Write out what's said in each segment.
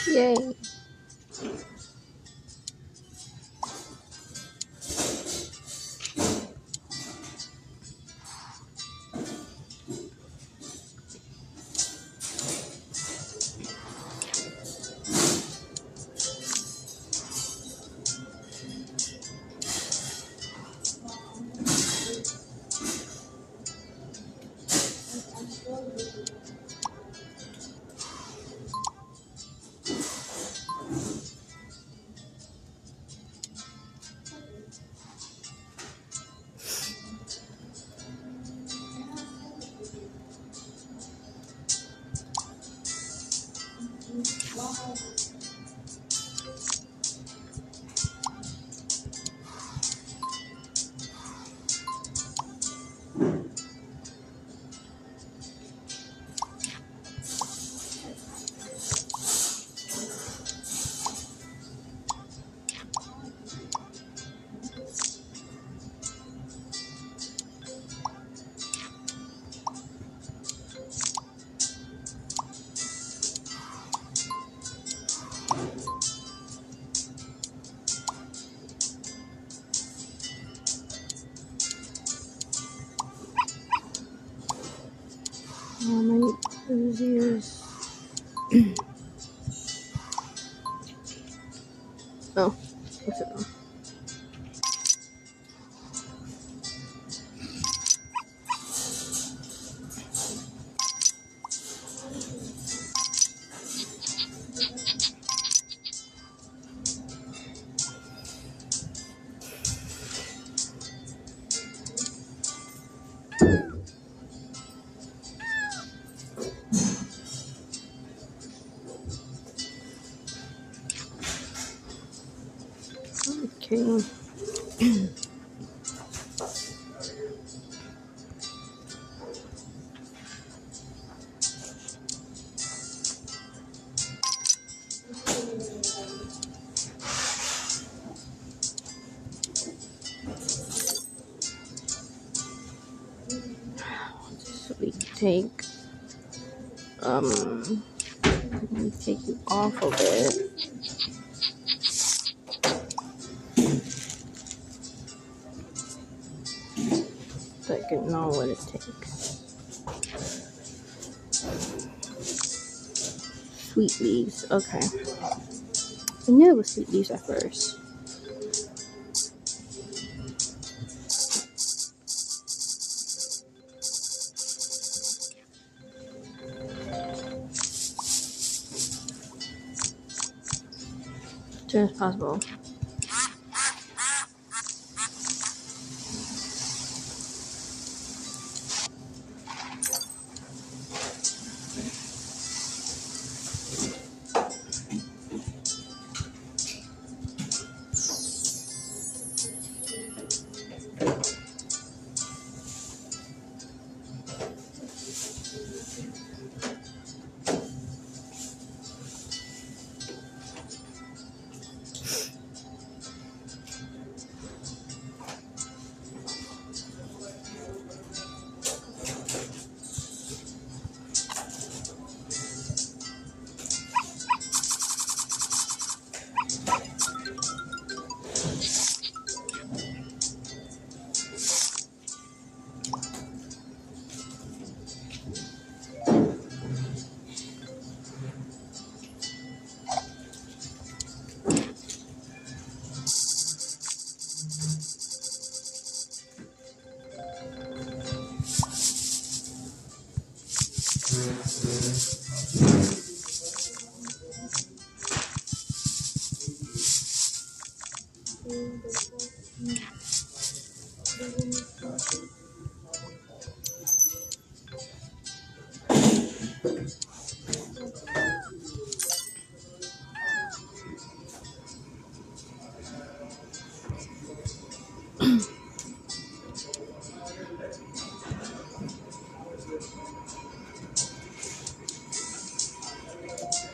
Yay. My ears. Oh, what's it on? Okay. So we take take you off of it. So I can know what it takes. Sweet leaves, okay. I knew it was sweet leaves at first. As soon as possible.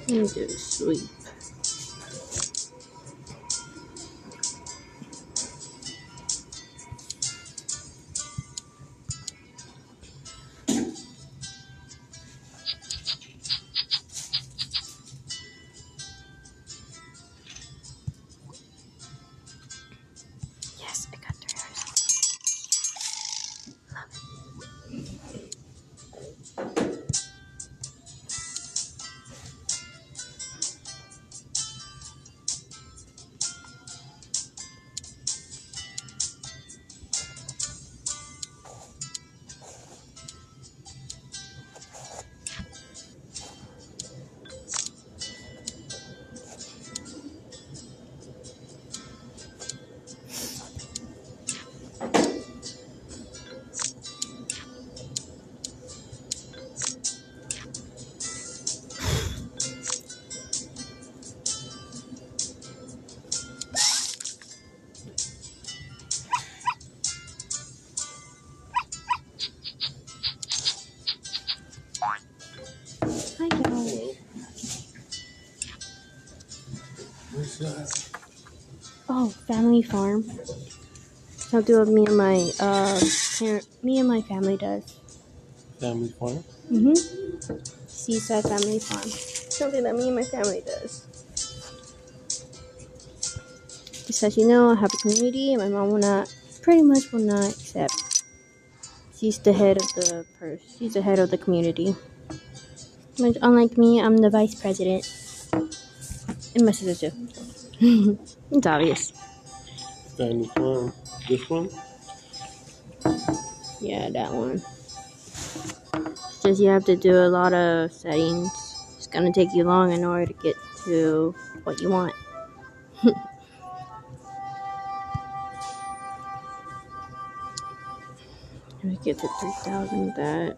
Let me do sweep. Oh, family farm. Something what me and my family does. Family farm? Seaside family farm. Something that me and my family does. Just as you know, I have a community, and my mom pretty much will not accept. She's the head of the She's the head of the community. But unlike me, I'm the vice president, and my sister too. It's obvious. Family farm. This one? Yeah, that one. It's just you have to do a lot of settings. It's gonna take you long in order to get to what you want. Let me get to 3,000. That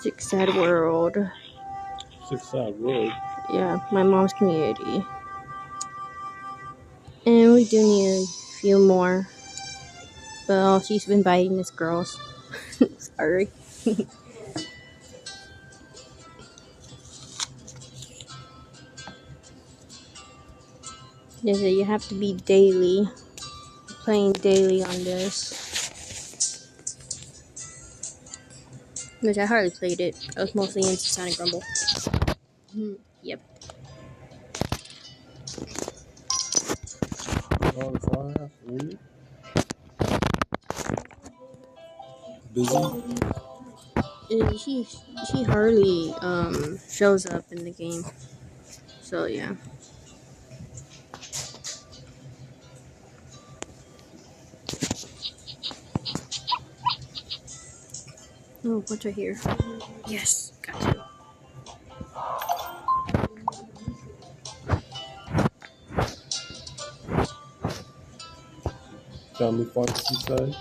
Seaside World. Seaside World. Yeah, my mom's community. And we do need a few more. But all she's been biting is girls. Sorry. Yeah, you have to be playing daily on this. Which I hardly played it. I was mostly into Sonic Rumble. Yep. Oh, that's all I have for you. Busy? She hardly shows up in the game. So yeah. Oh, what's right here? Yes, got to. Family farm Seaside?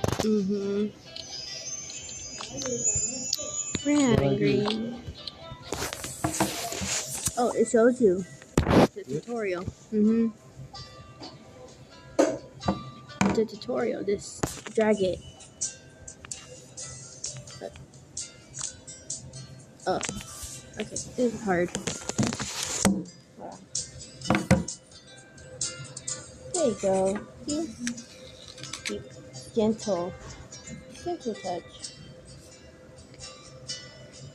Red and green. Oh, it shows you the tutorial. The tutorial. Just drag it. Oh, okay. This is hard. There you go. See? Keep gentle touch.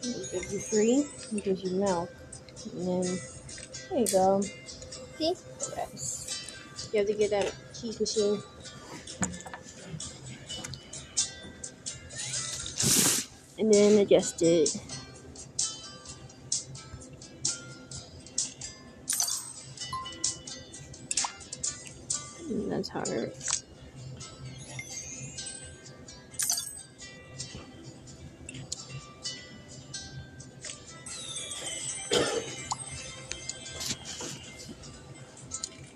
It gives you free. It gives you milk. And then there you go. See? Yes. You have to get that cheese machine. And then adjust it. And that's hard.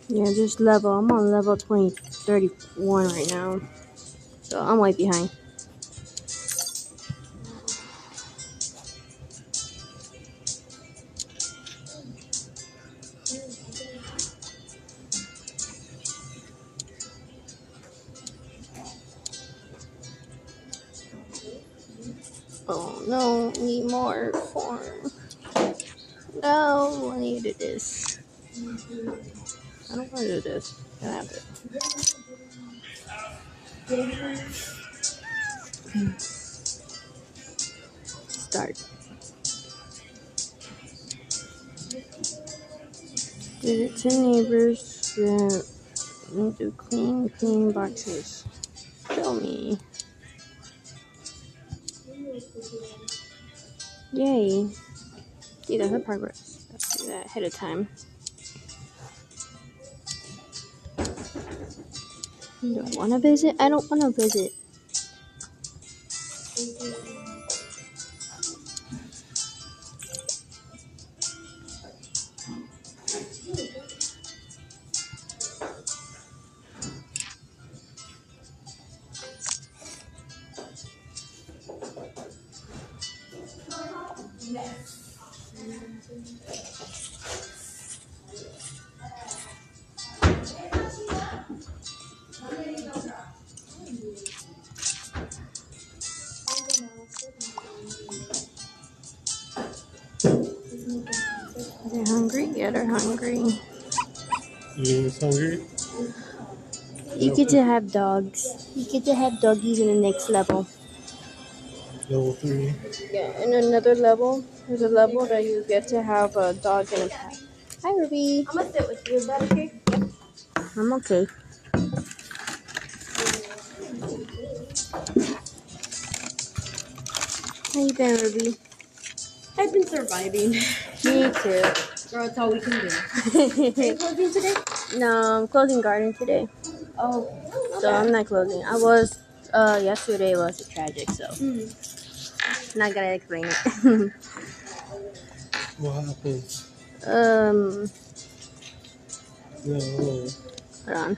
Yeah, just level. I'm on level 31 right now. So I'm way behind. Oh no, need more corn. No, I needed this. I don't want to do this. Can I have it? Start. Visit 10 neighbors. Need to clean boxes. Show me. Yay. See, that's the progress. Let's do that ahead of time. Do I want to visit? I don't want to visit. They're hungry? Yeah, they're hungry. You hungry? You get to have dogs. You get to have doggies in the next level. Level 3. Yeah, in another level, there's a level that you get to have a dog and a cat. Hi, Ruby. I'm gonna sit with you. Is that okay? Yep. I'm okay. How you been, Ruby? I've been surviving. Me too. Girl, that's all we can do. Are you closing today? No, I'm closing garden today, Oh, so I'm not closing. I was. Yesterday was tragic, so not gonna explain it. What happened? um, No. hold on.